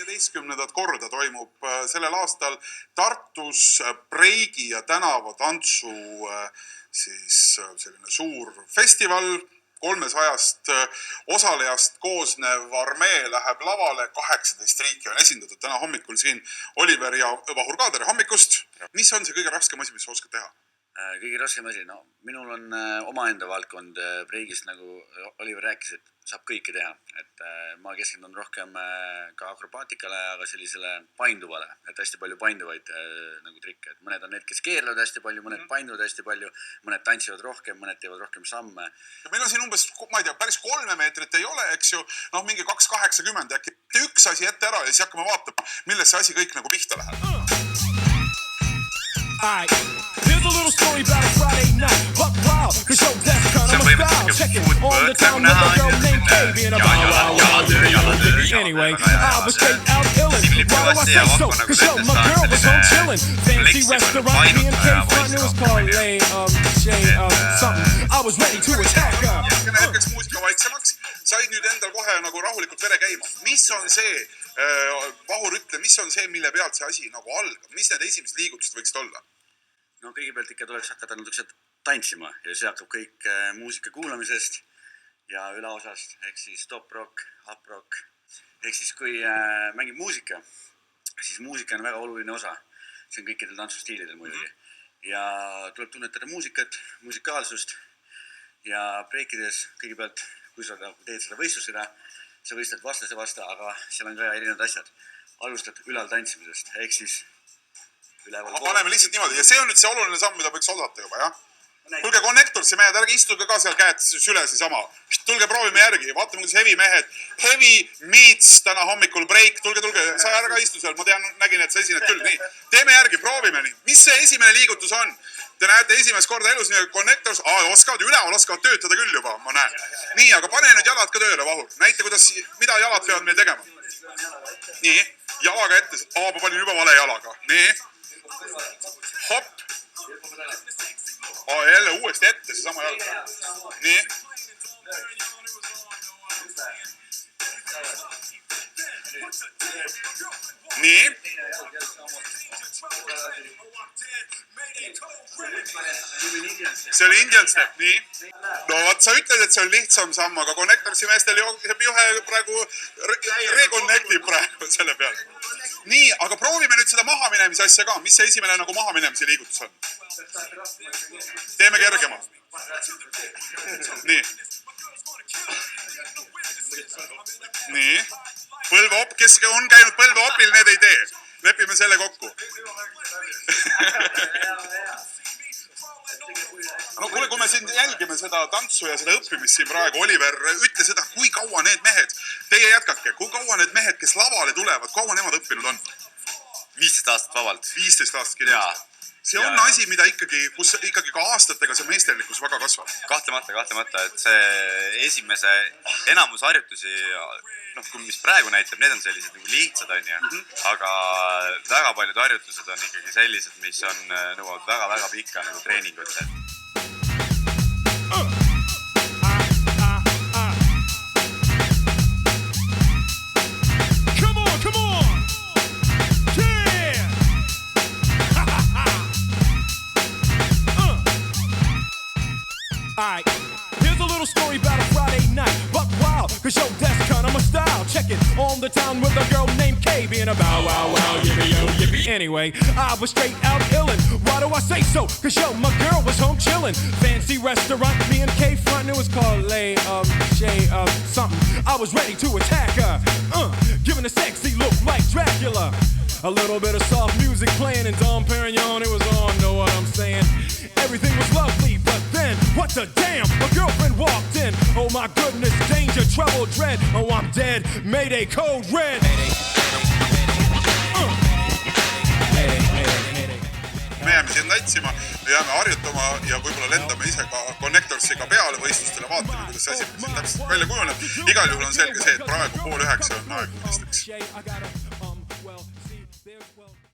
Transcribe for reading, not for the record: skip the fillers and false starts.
15. korda toimub sellel aastal Tartus breigi ja tänavatantsu siis selline suur festival. 300 osalejast koosnev armee läheb lavale, 18 riiki on esindatud täna hommikul siin. Oliver ja Vahur ka, tere hommikust. Mis on see kõige raskem asi, mis sa oskad teha? Kõige raskem asi, minul on omaenda valdkond breigist, nagu Oliver rääkis, et saab kõike teha. Et ma keskendun rohkem ka akrobaatikale, aga sellisele painduvale, et hästi palju painduvaid nagu trikke. Et mõned on need, kes keerlevad hästi palju, mõned painduvad hästi palju, mõned tantsivad rohkem, mõned teevad rohkem samme. Ja meil on siin umbes, ma ei tea, päris 3 meetrit ei ole, eks ju, mingi 2,80 äkki. Üks asi ette ära ja siis hakkame vaatama, milles see asi kõik nagu pihta läheb. Here's a little story about a Friday night. Buck wild, cause yo, that's kind of my style. Check it on the town with a girl named Kay. Being a wow. Anyway, I was straight out illin'. Why do I say so? Cause yo, my girl was home chillin'. Fancy restaurant, B&K front, it was called something. I was ready to attack her. Hetkeks muusika vaiksemaks. Said nüüd endal kohe nagu rahulikult vere käima. Mis on see, Vahur ütle, mis on see, mille pealt see asi nagu algab? Mis need esimesed liigutused võiksid olla? No kõigepealt ikka tuleks hakata natukesed tantsima ja see hakkab kõik muusika kuulamisest ja üleosast, ehk siis top rock, up rock. Ehk siis kui mängib muusika, siis muusika on väga oluline osa. See on kõikidel tantsustiilidel muidugi. Ja tuleb tunnetada muusikat, musikaalsust ja breikides kõigepealt, kui sa teed seda võistlusega, sa võistled vastase vasta, aga seal on ka erinevad asjad. Alustad ülal tantsimisest, ehk siis üleval. Paneme lihtsalt niimoodi. Ja see on nüüd see oluline samm, mida võiks osata juba, jah? Tulge Connectorsi mehed, ärge istuge ka seal käed sülesi sama. Tulge proovime järgi, vaatame, kuidas heavy mehed. Heavy meets täna hommikul break. Tulge, sa ärge istu seal, ma nägin, et sa esined küll. Nii, teeme järgi, proovime nii. Mis see esimene liigutus on? Te näete esimest korda elus nii Connectors. Oskavad üleval, oskavad töötada küll juba, ma näen. Nii, aga pane nüüd jalad ka tööle, Vahur. Näite, mida jalad peavad meil tegema. Nii, jalaga ette. Ma panin juba vale jalaga. Nii. Hopp. Jälle uuesti ette, see sama jalg. Nii. Nii. See oli Indian step, nii. No vaat sa ütled, et see on lihtsam samm, aga Connectorsi meestel juhe praegu reconnectib praegu selle peal. Nii, aga proovime nüüd seda mahaminemise asja ka. Mis see esimene nagu mahaminemise liigutus on? Teeme kergema. Nii. Nii. Põlveopp, kes on käinud põlveopil, need ei tee. Lepime selle kokku. No kuule, kui me siin jälgime seda tantsu ja seda õppimist siin praegu, Oliver, ütle seda, kui kaua need mehed, teie jätkake, kui kaua need mehed, kes lavale tulevad, kaua nemad õppinud on? 15 aastat vabalt. 15 aastat kindlasti. See on asi, mida kus ikkagi ka aastatega see meisterlikkus väga kasvab. Kahtlemata, et see esimese enamus harjutusi, mis praegu näitab, need on sellised nagu lihtsad, aga väga paljud harjutused on ikkagi sellised, mis on nõuavad väga pikka nagu treeningut. Alright, here's a little story about a Friday night. Buck wild, cause yo, that's kind of my style. Check it, on the town with a girl named Kay. Being a bow, wow, yippee. Anyway, I was straight out illin'. Why do I say so? Cause yo, my girl was home chillin'. Fancy restaurant, B&K front, it was called something. I was ready to attack her, giving a sexy look like Dracula. A little bit of soft music playing and Dom Perignon, it was on, know what I'm saying? Everything was lovely, but then, what the damn? My girlfriend walked in. Oh my goodness, danger, trouble, dread. Oh, I'm dead. Mayday, code red. Me jääme siin tantsima, me jääme harjutama ja võib-olla lendame ise ka Connectorsiga peale võistlustele, vaatame, kuidas see asi täpselt välja kujuneb. Igal juhul on selge see, et praegu 8:30 on aeg uudisteks.